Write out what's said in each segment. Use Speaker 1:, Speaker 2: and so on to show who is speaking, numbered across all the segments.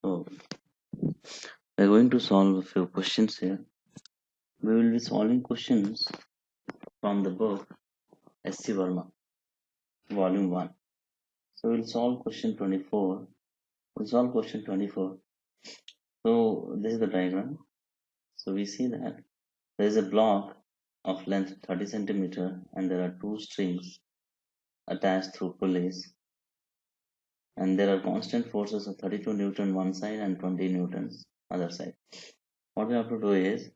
Speaker 1: So we're going to solve a few questions here. We will be solving questions from the book S.C. Verma, Volume 1. So we'll solve question 24. We'll solve question 24. So this is the diagram. So we see that there is a block of length 30 centimeter and there are two strings attached through pulleys, and there are constant forces of 32 Newton one side and 20 Newtons other side. What we have to do is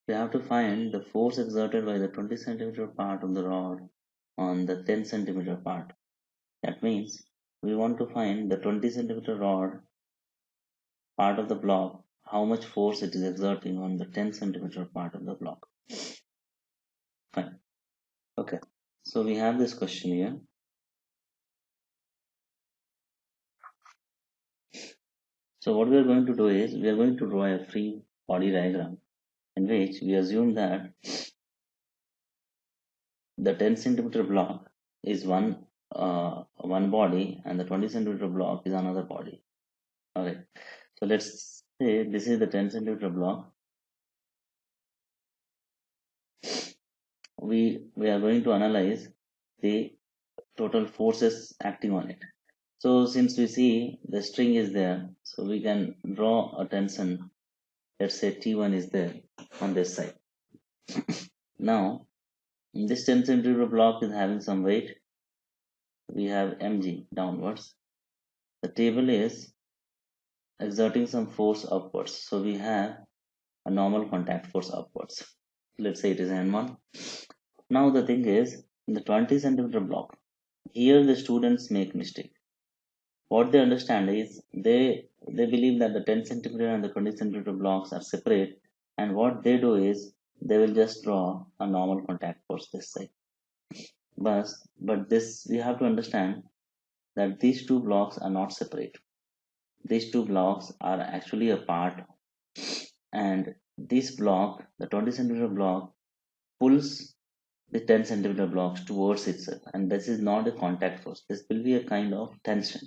Speaker 1: we have to find the force exerted by the 20 centimeter part of the rod on the 10 centimeter part. That means we want to find the 20 centimeter rod part of the block, how much force it is exerting on the 10 centimeter part of the block. Fine. Okay. So we have this question here. So what we are going to do is we are going to draw a free body diagram in which we assume that the 10 centimeter block is one body and the 20 centimeter block is another body. Okay. So let's say this is the 10 centimeter block. We are going to analyze the total forces acting on it. So since we see the string is there, so we can draw a tension. Let's say T1 is there on this side. Now this 10 centimeter block is having some weight. We have mg downwards. The table is exerting some force upwards. So we have a normal contact force upwards. Let's say it is N1. Now the thing is, in the 20 centimeter block, here the students make mistake. What they understand is they believe that the 10 centimeter and the 20 centimeter blocks are separate, and what they do is they will just draw a normal contact force this side. But this we have to understand that these two blocks are not separate. These two blocks are actually a part, and this block, the 20 centimeter block, pulls the 10 centimeter blocks towards itself, and this is not a contact force. This will be a kind of tension.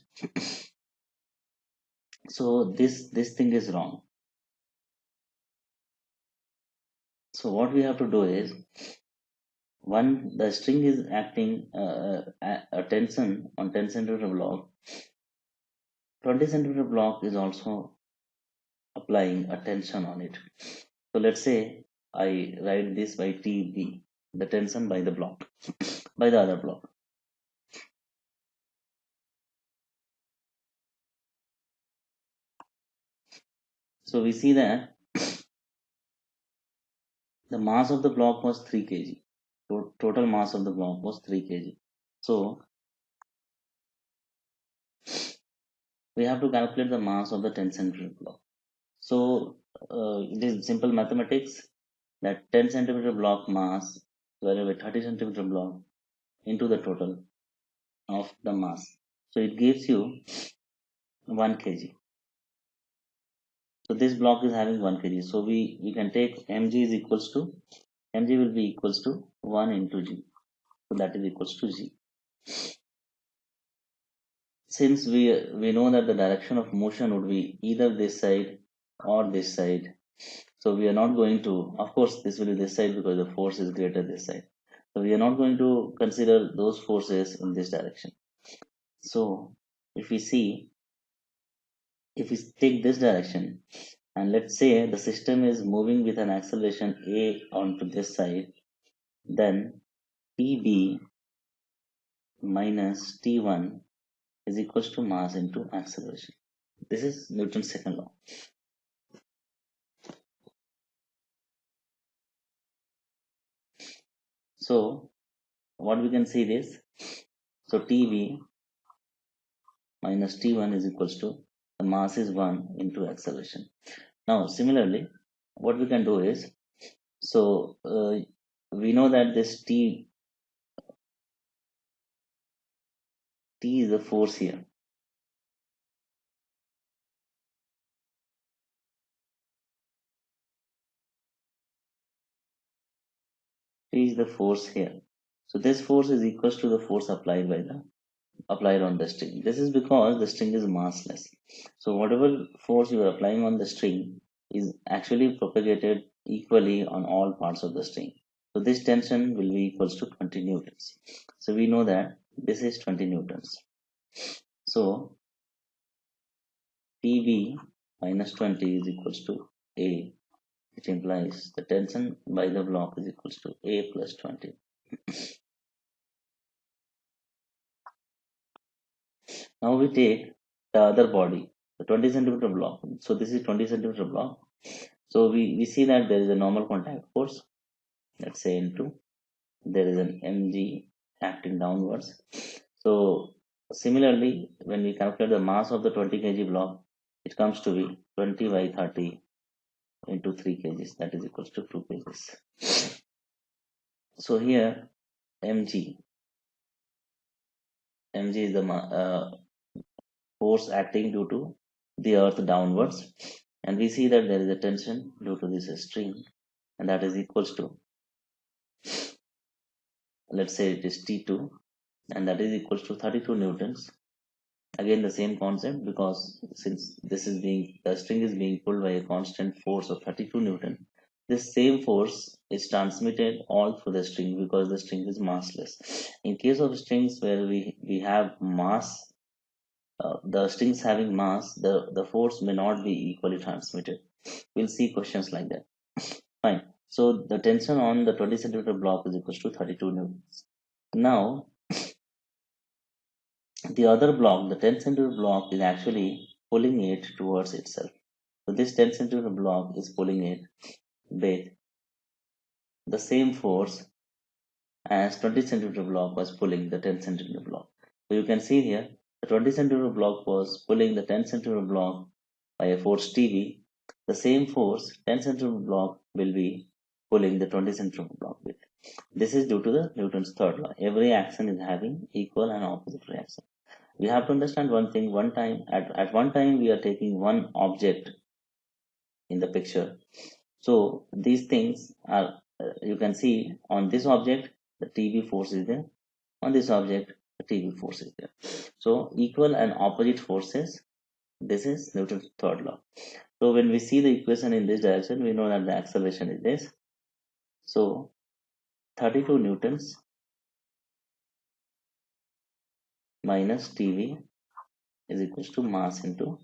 Speaker 1: So this thing is wrong. So what we have to do is, one, the string is acting a tension on 10 centimeter block. 20 centimeter block is also applying a tension on it. So let's say I write this by TB, the tension by the block, by the other block. So we see that the mass of the block was 3 kg. Total mass of the block was 3 kg. So we have to calculate the mass of the 10 centimeter block. So it is simple mathematics that 10 centimeter block mass divided by 30 centimeter block into the total of the mass. So it gives you 1 kg. So this block is having 1 kg. So we can take mg is equals to, mg will be equals to 1 into g. So that is equals to g. Since we know that the direction of motion would be either this side or this side, so we are not going to, of course this will be this side because the force is greater this side. So we are not going to consider those forces in this direction. So if we see, if we take this direction, and let's say the system is moving with an acceleration a onto this side, then Tb minus T1 is equals to mass into acceleration. This is Newton's second law. So what we can see this, so Tb minus T1 is equals to, the mass is 1 into acceleration. Now similarly what we can do is, so we know that this T is the force here. T is the force here. So this force is equals to the force applied by the applied on the string. This is because the string is massless. So whatever force you are applying on the string is actually propagated equally on all parts of the string. So this tension will be equals to 20 newtons. So we know that this is 20 newtons. So PV minus 20 is equals to A, which implies the tension by the block is equals to A plus 20. Now we take the other body, the 20 centimeter block. So this is 20 centimeter block. So we see that there is a normal contact force, let's say into, there is an mg acting downwards. So similarly, when we calculate the mass of the 20 kg block, it comes to be 20 by 30 into 3 kgs, that is equals to 2 kgs. So here mg is the force acting due to the earth downwards, and we see that there is a tension due to this string, and that is equals to, let's say it is T2, and that is equals to 32 newtons. Again the same concept, because since this is being, the string is being pulled by a constant force of 32 newton, this same force is transmitted all through the string because the string is massless. In case of strings where we have mass, the strings having mass, the force may not be equally transmitted. We'll see questions like that. Fine. So the tension on the 20 centimeter block is equals to 32 newtons. Now the other block, the 10 centimeter block, is actually pulling it towards itself. So this 10 centimeter block is pulling it with the same force as 20 centimeter block was pulling the 10 centimeter block. So you can see here the 20 centimeter block was pulling the 10 centimeter block by a force TV. The same force 10 centimeter block will be pulling the 20 centimeter block with. This is due to the Newton's third law. Every action is having equal and opposite reaction. We have to understand one thing. At one time we are taking one object in the picture. So these things are, you can see on this object the TV force is there, on this object the TV force is there. So equal and opposite forces, this is Newton's third law. So when we see the equation in this direction, we know that the acceleration is this. So 32 newtons minus TV is equals to mass into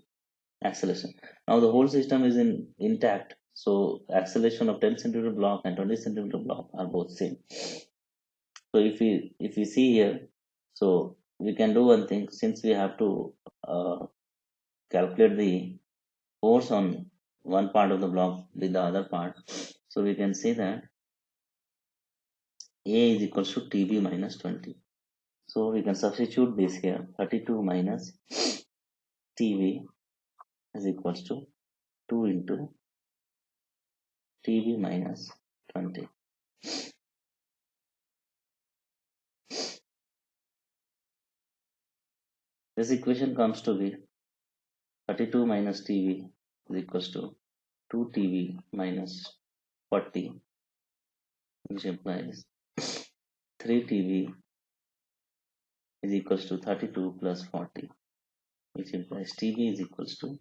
Speaker 1: acceleration. Now the whole system is intact. So acceleration of 10 centimeter block and 20 centimeter block are both same. So if we see here, so we can do one thing. Since we have to calculate the force on one part of the block with the other part, so we can say that A is equals to TB minus 20. So we can substitute this here. 32 minus TB is equals to 2 into TB minus 20. This equation comes to be 32 minus TV is equals to 2TV minus 40, which implies 3TV is equals to 32 plus 40, which implies TV is equals to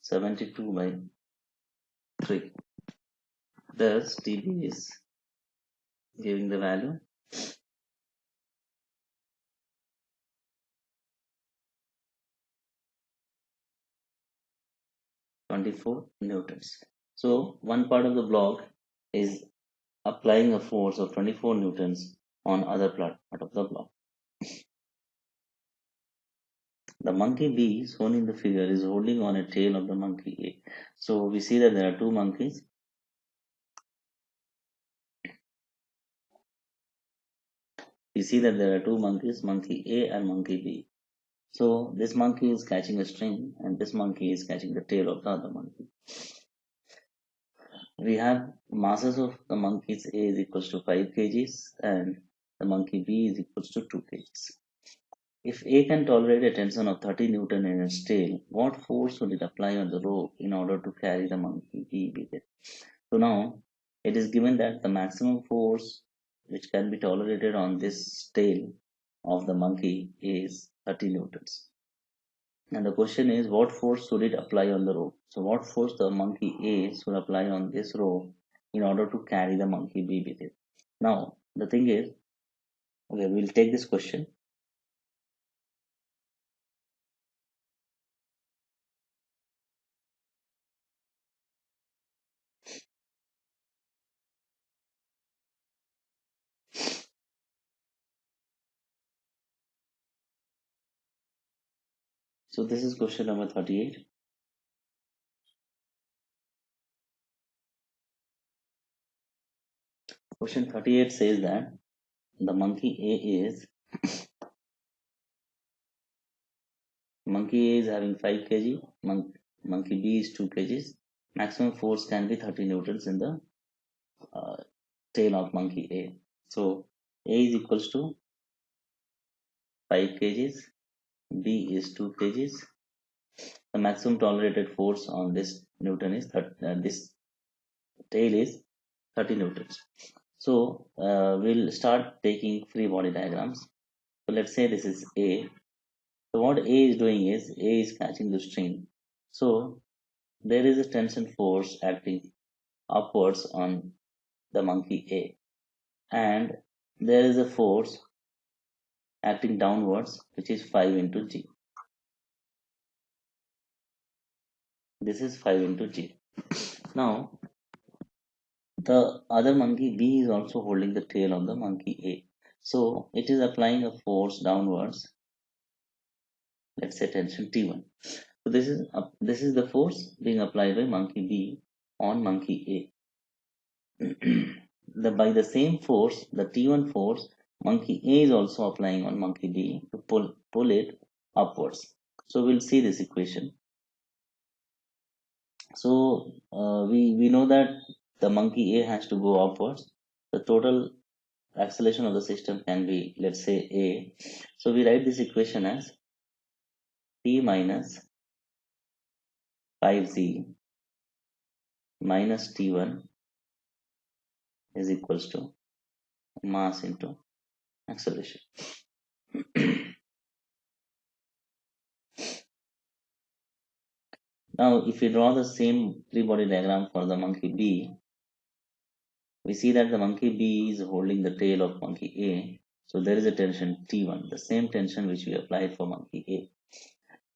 Speaker 1: 72 by 3. Thus, TV is giving the value 24 newtons. So one part of the block is applying a force of 24 newtons on other part of the block. The monkey B shown in the figure is holding on a tail of the monkey A. So we see that there are two monkeys. We see that there are two monkeys, monkey A and monkey B. So this monkey is catching a string and this monkey is catching the tail of the other monkey. We have masses of the monkeys A is equals to 5 kgs and the monkey B is equals to 2 kgs. If A can tolerate a tension of 30 Newton in its tail, what force would it apply on the rope in order to carry the monkey B with it? So now it is given that the maximum force which can be tolerated on this tail of the monkey is 30 newtons. And the question is, what force should it apply on the rope? So what force the monkey A should apply on this rope in order to carry the monkey B with it? Now, the thing is, okay, we'll take this question. So this is question number 38. Question 38 says that the monkey A is having 5 kg, monkey B is 2 kgs. Maximum force can be 30 newtons in the uh, tail of monkey A. So A is equals to 5 kgs, B is 2 kgs. The maximum tolerated force on this Newton is this tail is 30 newtons. So we'll start taking free body diagrams. So let's say this is A. So what A is doing is A is catching the string. So there is a tension force acting upwards on the monkey A, and there is a force acting downwards, which is 5 into G. This is 5 into G. Now the other monkey B is also holding the tail of the monkey A. So it is applying a force downwards. Let's say tension T1. So this is the force being applied by monkey B on monkey A. By the same force, the T1 force, monkey A is also applying on monkey B to pull it upwards. So we'll see this equation. So we know that the monkey A has to go upwards. The total acceleration of the system can be, let's say, A. So we write this equation as P minus 5Z minus T1 is equals to mass into acceleration. Now, if we draw the same free body diagram for the monkey B, we see that the monkey B is holding the tail of monkey A. So there is a tension T1, the same tension which we applied for monkey A.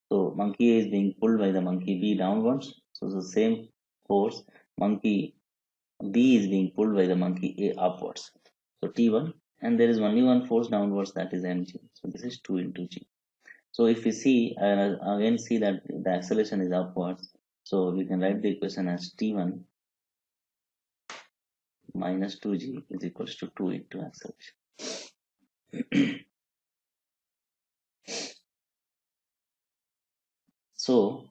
Speaker 1: So monkey A is being pulled by the monkey B downwards. So the same force, monkey B is being pulled by the monkey A upwards. So T1, and there is only one force downwards, that is mg. So this is 2 into g. So if we see, again see that the acceleration is upwards. So we can write the equation as T1 minus 2g is equals to 2 into acceleration. So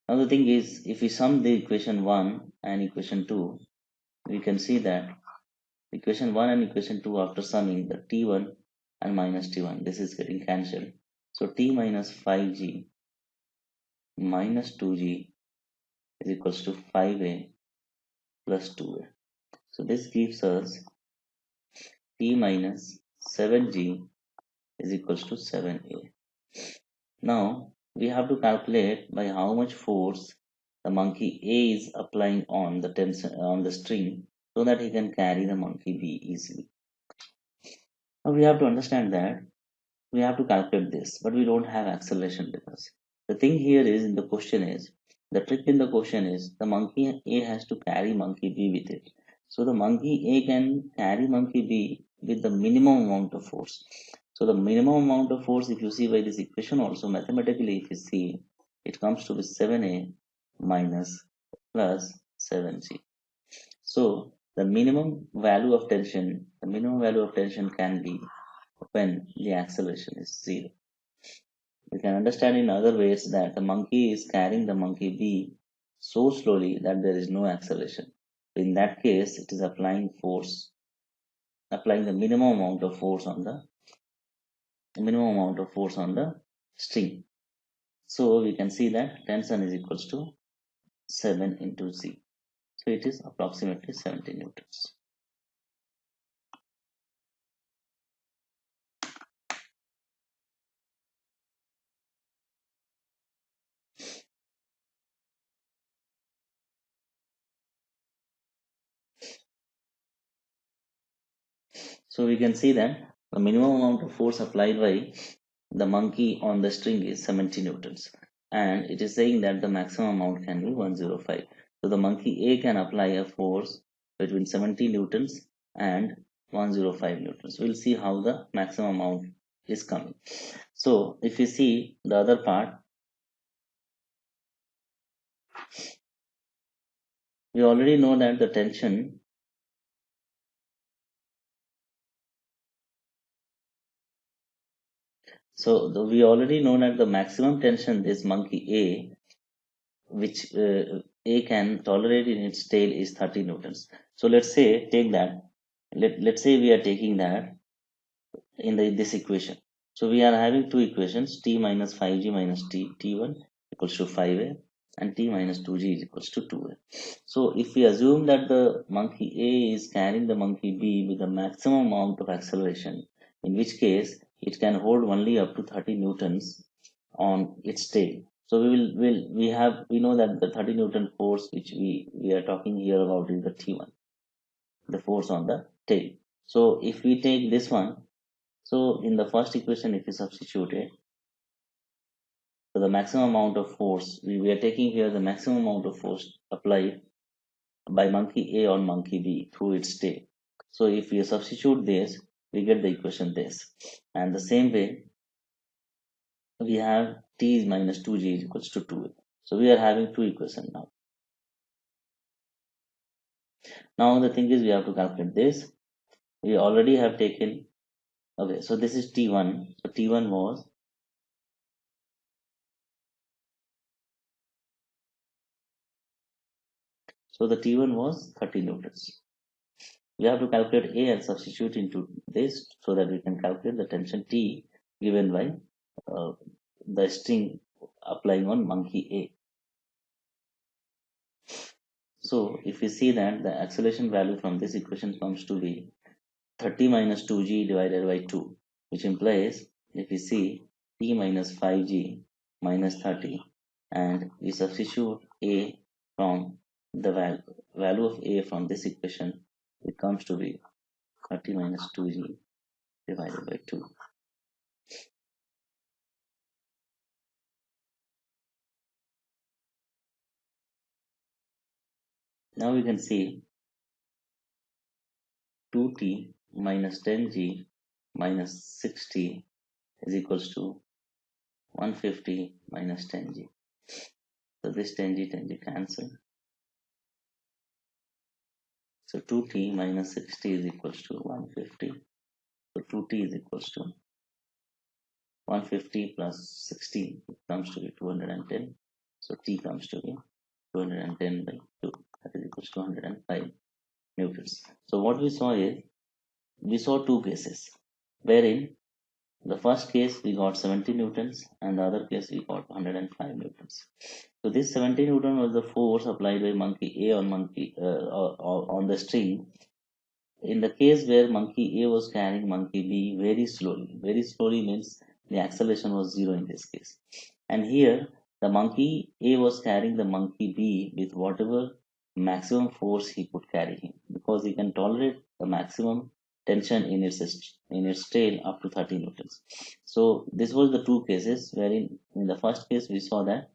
Speaker 1: now the thing is, if we sum the equation 1 and equation 2, we can see that equation 1 and equation 2, after summing the T1 and minus T1, this is getting cancelled. So T minus 5g minus 2g is equals to 5a plus 2a. So this gives us T minus 7g is equals to 7a. Now we have to calculate by how much force the monkey A is applying on the tension on the string so that he can carry the monkey B easily. Now we have to understand that we have to calculate this, but we don't have acceleration with us. The thing here is, in the question is, the trick in the question is the monkey A has to carry monkey B with it. So the monkey A can carry monkey B with the minimum amount of force. So the minimum amount of force, if you see by this equation also mathematically, if you see, it comes to be 7a minus plus 7g. So the minimum value of tension, can be when the acceleration is 0. We can understand in other ways that the monkey is carrying the monkey B so slowly that there is no acceleration. In that case, it is applying the minimum amount of force on the string. So we can see that tension is equals to 7 into Z. So it is approximately 70 newtons. So we can see that the minimum amount of force applied by the monkey on the string is 70 newtons, and it is saying that the maximum amount can be 105. So the monkey A can apply a force between 70 newtons and 105 newtons. We'll see how the maximum amount is coming. So if you see the other part, we already know that the tension, we already know that the maximum tension this monkey A, which A can tolerate in its tail, is 30 newtons. So let's say take that. Let's say we are taking that in this equation. So we are having two equations, t minus 5g minus t1 equals to 5a, and t minus 2g is equals to 2a. So if we assume that the monkey A is carrying the monkey B with the maximum amount of acceleration, in which case it can hold only up to 30 newtons on its tail. So we know that the 30 Newton force which we are talking here about is the T1, the force on the tail. So if we take this one, so in the first equation, if we substitute it, so the maximum amount of force, we are taking here the maximum amount of force applied by monkey A on monkey B through its tail. So if we substitute this, we get the equation this. And the same way, we have T minus 2G is equals to 2A. So we are having two equations now. Now the thing is we have to calculate this. We already have taken, okay, so this is T1. So T1 was, so the T1 was 30 newtons. We have to calculate A and substitute into this so that we can calculate the tension T given by the string applying on monkey A. So if we see that the acceleration value from this equation comes to be 30 minus 2g divided by 2, which implies if we see t minus 5g minus 30, and we substitute a from the value of a from this equation, it comes to be 30 minus 2g divided by 2. Now we can see 2t minus 10g minus 60 is equals to 150 minus 10g. So this 10g cancel. So 2t minus 60 is equals to 150. So 2t is equals to 150 plus 60 comes to be 210. So t comes to be 210 by 2. That is equals to 105 newtons. So what we saw is, we saw two cases wherein the first case we got 70 newtons and the other case we got 105 newtons. So this 70 newton was the force applied by monkey A on on the string. In the case where monkey A was carrying monkey B very slowly means the acceleration was zero in this case. And here the monkey A was carrying the monkey B with whatever maximum force he could carry him, because he can tolerate the maximum tension in its tail up to 30 newtons. So this was the two cases wherein in the first case we saw that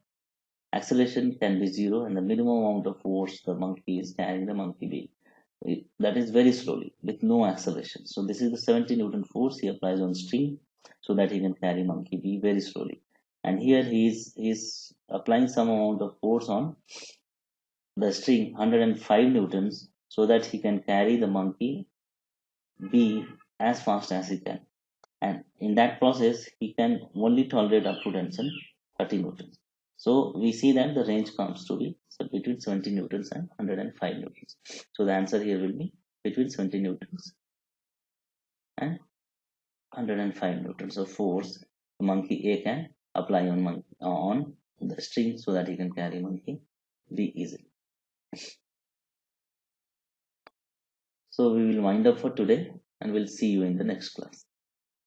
Speaker 1: acceleration can be zero and the minimum amount of force the monkey is carrying the monkey B, that is very slowly with no acceleration. So this is the 70 Newton force he applies on string so that he can carry monkey B very slowly. And here he's applying some amount of force on the string 105 newtons so that he can carry the monkey B as fast as he can. And in that process he can only tolerate up to tension 30 newtons. So we see that the range comes to be between 70 newtons and 105 newtons. So the answer here will be between 70 newtons and 105 newtons of force the monkey A can apply on the string so that he can carry monkey B easily. So we will wind up for today and we'll see you in the next class.